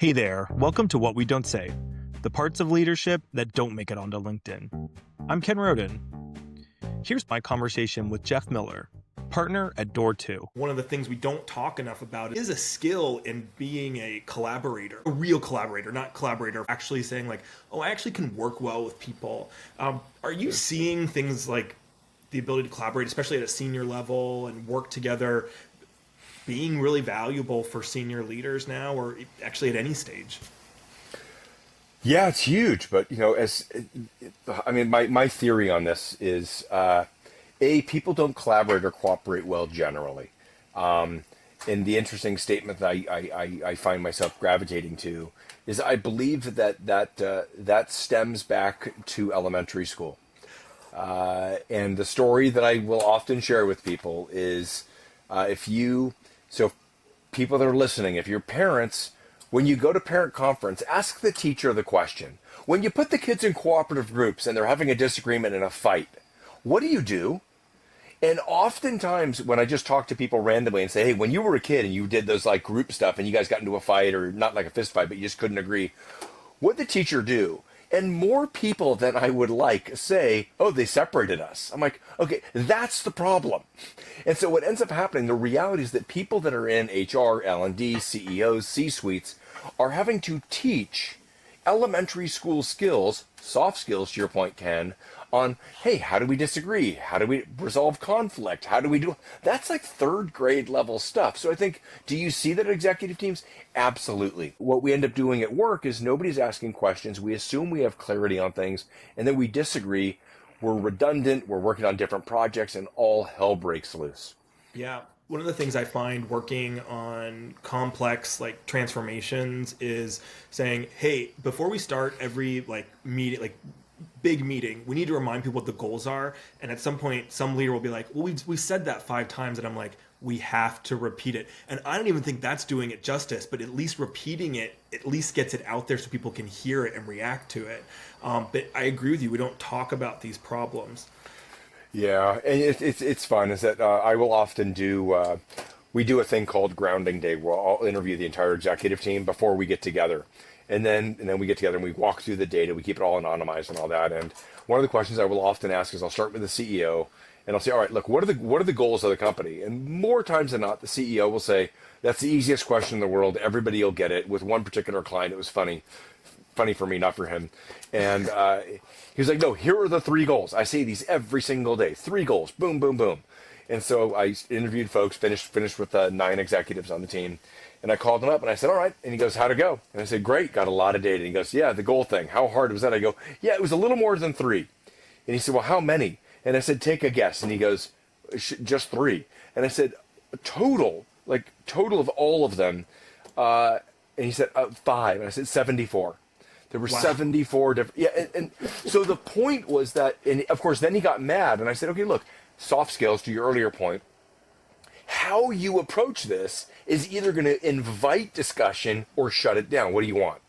Hey there, welcome to What We Don't Say, the parts of leadership that don't make it onto LinkedIn. I'm Ken Roden. Here's my conversation with Jeff Miller, partner at Door 2. One of the things we don't talk enough about is a skill in being a collaborator, a real collaborator, not collaborator, actually saying like, oh, I actually can work well with people. Are you seeing things like the ability to collaborate, especially at a senior level and work together, being really valuable for senior leaders now, or actually at any stage? Yeah, it's huge, but my theory on this is, people don't collaborate or cooperate well generally. And the interesting statement that I find myself gravitating to is I believe that stems back to elementary school. And the story that I will often share with people is, so people that are listening, if you're parents, when you go to parent conference, ask the teacher the question. When you put the kids in cooperative groups and they're having a disagreement and a fight, what do you do? And oftentimes when I just talk to people randomly and say, hey, when you were a kid and you did those like group stuff and you guys got into a fight, or not like a fist fight, but you just couldn't agree, what did the teacher do? And more people than I would like say, oh, they separated us. I'm like, okay, that's the problem. And so what ends up happening, the reality is that people that are in HR, L&D, CEOs, C-suites are having to teach elementary school skills, soft skills to your point, Ken, on, hey, how do we disagree? How do we resolve conflict? How do we do? That's like third grade level stuff. So I think, do you see that at executive teams? Absolutely. What we end up doing at work is nobody's asking questions. We assume we have clarity on things, and then we disagree. We're redundant. We're working on different projects, and all hell breaks loose. Yeah. One of the things I find working on complex like transformations is saying, hey, before we start every like meeting, like big meeting, we need to remind people what the goals are. And at some point, some leader will be like, well, we've said that 5 times. And I'm like, we have to repeat it. And I don't even think that's doing it justice, but at least repeating it, at least gets it out there so people can hear it and react to it. But I agree with you. We don't talk about these problems. Yeah, and it's fun. Is that I will often do. We do a thing called Grounding Day, where I'll interview the entire executive team before we get together, and then we get together and we walk through the data. We keep it all anonymized and all that. And one of the questions I will often ask is, I'll start with the CEO, and I'll say, all right, look, what are the goals of the company? And more times than not, the CEO will say, that's the easiest question in the world. Everybody will get it. With one particular client, it was funny for me, not for him. And he was like, no, here are the 3 goals. I say these every single day. 3 goals, boom, boom, boom. And so I interviewed folks, finished with 9 executives on the team. And I called him up and I said, all right. And he goes, how'd it go? And I said, great, got a lot of data. And he goes, yeah, the goal thing, how hard was that? I go, yeah, it was a little more than 3. And he said, well, how many? And I said, take a guess. And he goes, just 3. And I said, total of all of them. And he said, 5. And I said, 74. There were 74 different, yeah, and so the point was that, and of course, then he got mad, and I said, okay, look, soft skills, to your earlier point, how you approach this is either going to invite discussion or shut it down. What do you want?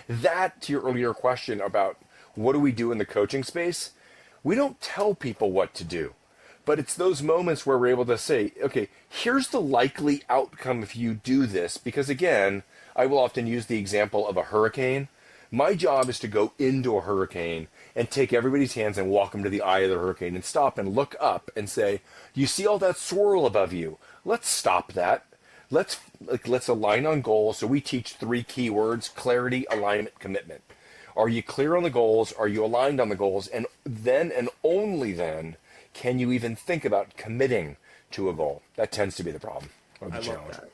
That, to your earlier question about what do we do in the coaching space, we don't tell people what to do, but it's those moments where we're able to say, okay, here's the likely outcome if you do this, because again, I will often use the example of a hurricane. My job is to go into a hurricane and take everybody's hands and walk them to the eye of the hurricane and stop and look up and say, you see all that swirl above you? Let's stop that. Let's align on goals. So we teach 3 key words: clarity, alignment, commitment. Are you clear on the goals? Are you aligned on the goals? And then, and only then, can you even think about committing to a goal. That tends to be the problem or the challenge. Love that.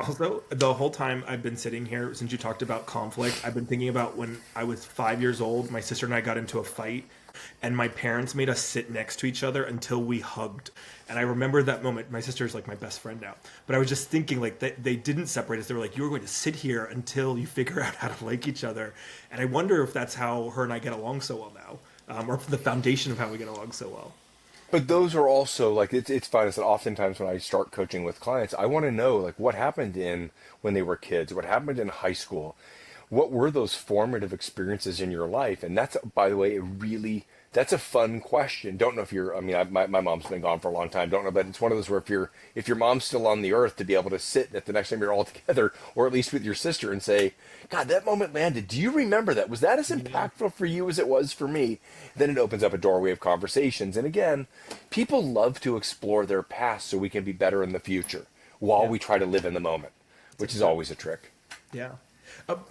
Also, the whole time I've been sitting here, since you talked about conflict, I've been thinking about when I was 5 years old, my sister and I got into a fight, and my parents made us sit next to each other until we hugged. And I remember that moment. My sister's like my best friend now. But I was just thinking, like, they didn't separate us. They were like, you were going to sit here until you figure out how to like each other. And I wonder if that's how her and I get along so well now, or the foundation of how we get along so well. But those are also like, it's fun. Is that oftentimes when I start coaching with clients, I want to know like what happened when they were kids, what happened in high school, what were those formative experiences in your life? And that's, by the way, that's a fun question. Don't know if you're, I mean, my mom's been gone for a long time. Don't know, but it's one of those where if your mom's still on the earth, to be able to sit at the next time you're all together, or at least with your sister, and say, God, that moment landed. Do you remember that? Was that as impactful for you as it was for me? Then it opens up a doorway of conversations. And again, people love to explore their past so we can be better in the future while we try to live in the moment, which is always a trick. Yeah.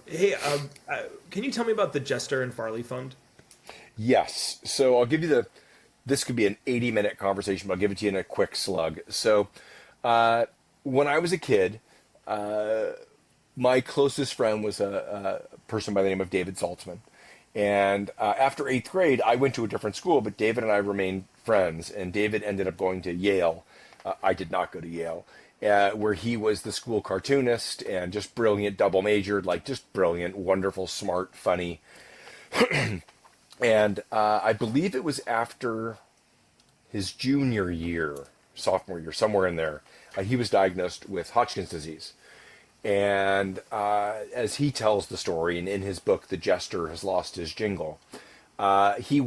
Can you tell me about the Jester and Farley Fund? Yes. So I'll give you this could be an 80-minute conversation, but I'll give it to you in a quick slug. So when I was a kid, my closest friend was a person by the name of David Saltzman. And after 8th grade, I went to a different school, but David and I remained friends. And David ended up going to Yale. I did not go to Yale, where he was the school cartoonist and just brilliant, double majored, like just brilliant, wonderful, smart, funny. And I believe it was after his junior year, sophomore year, somewhere in there, he was diagnosed with Hodgkin's disease. And as he tells the story, and in his book, The Jester Has Lost His Jingle, he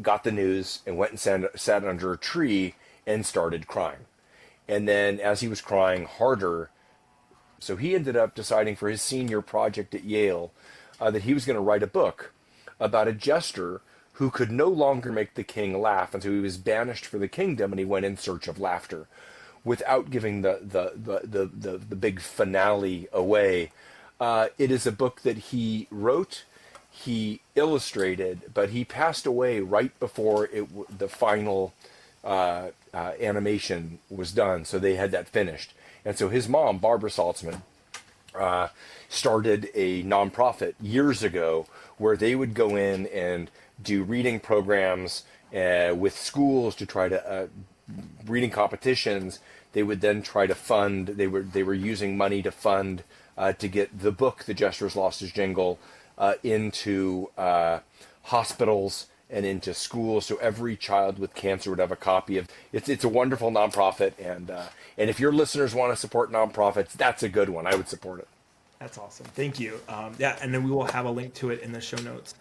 got the news, and went and sat under a tree and started crying. And then as he was crying harder, so he ended up deciding for his senior project at Yale that he was going to write a book about a jester who could no longer make the king laugh, and so he was banished for the kingdom, and he went in search of laughter. Without giving the big finale away, it is a book that he wrote, he illustrated, but he passed away right before the final animation was done, so they had that finished. And so his mom, Barbara Saltzman, started a nonprofit years ago where they would go in and do reading programs with schools to try to reading competitions. They would then try to fund. They were using money to fund to get the book, The Jester's Lost His Jingle, into hospitals and into schools, so every child with cancer would have a copy of it. It's a wonderful nonprofit, and if your listeners want to support nonprofits, that's a good one. I would support it. That's awesome. Thank you. And then we will have a link to it in the show notes.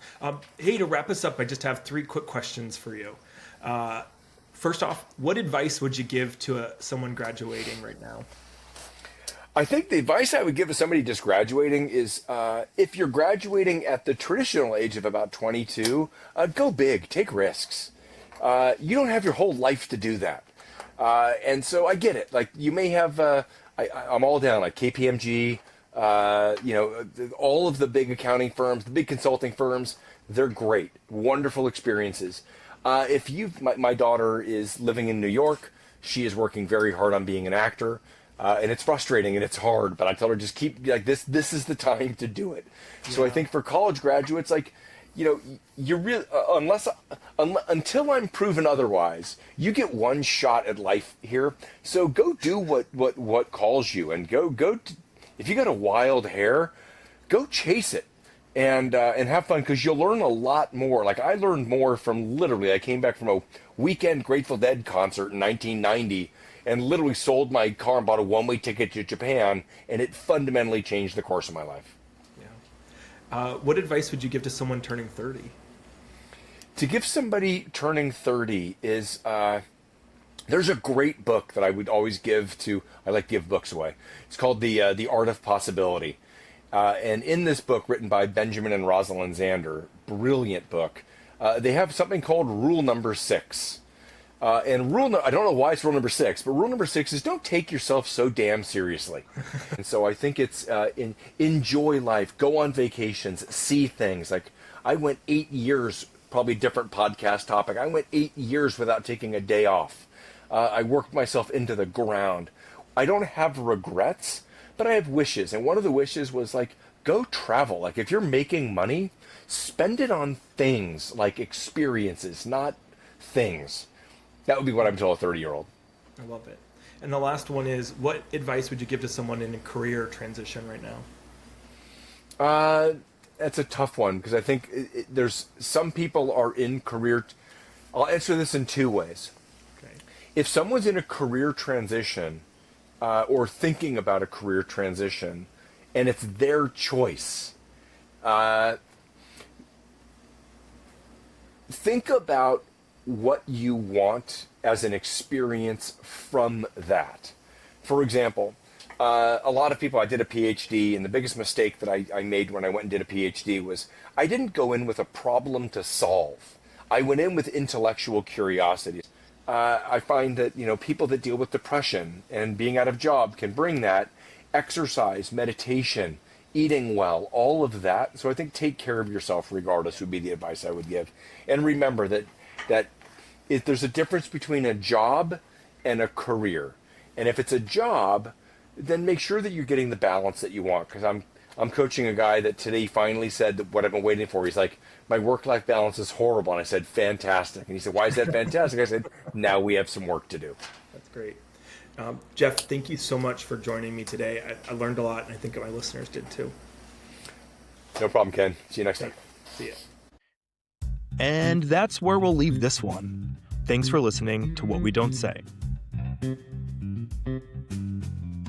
Hey, to wrap us up, I just have 3 quick questions for you. First off, what advice would you give to someone graduating right now? I think the advice I would give to somebody just graduating is if you're graduating at the traditional age of about 22, go big, take risks. You don't have your whole life to do that. And so I get it. Like, you may have, I'm all down, like KPMG, all of the big accounting firms, the big consulting firms, they're great, wonderful experiences. My daughter is living in New York. She is working very hard on being an actor. And it's frustrating and it's hard, but I tell her, just keep like this. This is the time to do it. Yeah. So I think for college graduates, you really, until I'm proven otherwise, you get one shot at life here. So go do what calls you, and if you got a wild hair, go chase it and have fun, because you'll learn a lot more. Like, I learned more from I came back from a weekend Grateful Dead concert in 1990. And literally sold my car and bought a one-way ticket to Japan, and it fundamentally changed the course of my life. Yeah. What advice would you give to someone turning 30? To give somebody turning 30 is, there's a great book that I would always give to. I like to give books away. It's called The Art of Possibility. And in this book, written by Benjamin and Rosalind Zander, brilliant book, they have something called Rule Number 6. And I don't know why it's rule number 6, but rule number 6 is don't take yourself so damn seriously. And so I think it's enjoy life, go on vacations, see things. Like, I went 8 years, probably different podcast topic. I went 8 years without taking a day off. I worked myself into the ground. I don't have regrets, but I have wishes. And one of the wishes was, like, go travel. Like, if you're making money, spend it on things like experiences, not things. That would be what I would tell a 30-year-old. I love it. And the last one is, what advice would you give to someone in a career transition right now? That's a tough one, because I think there's some people are in career. I'll answer this in 2 ways. Okay. If someone's in a career transition or thinking about a career transition, and it's their choice, Think about what you want as an experience from that. For example, a lot of people, I did a PhD, and the biggest mistake that I made when I went and did a PhD was I didn't go in with a problem to solve. I went in with intellectual curiosity. I find that, people that deal with depression and being out of job can bring that. Exercise, meditation, eating well, all of that. So I think take care of yourself regardless would be the advice I would give. And remember that if there's a difference between a job and a career. And if it's a job, then make sure that you're getting the balance that you want. Because I'm coaching a guy that today finally said that what I've been waiting for. He's like, my work-life balance is horrible. And I said, fantastic. And he said, why is that fantastic? I said, now we have some work to do. That's great. Jeff, thank you so much for joining me today. I learned a lot, and I think my listeners did too. No problem, Ken. See you next time. See ya. And that's where we'll leave this one. Thanks for listening to What We Don't Say.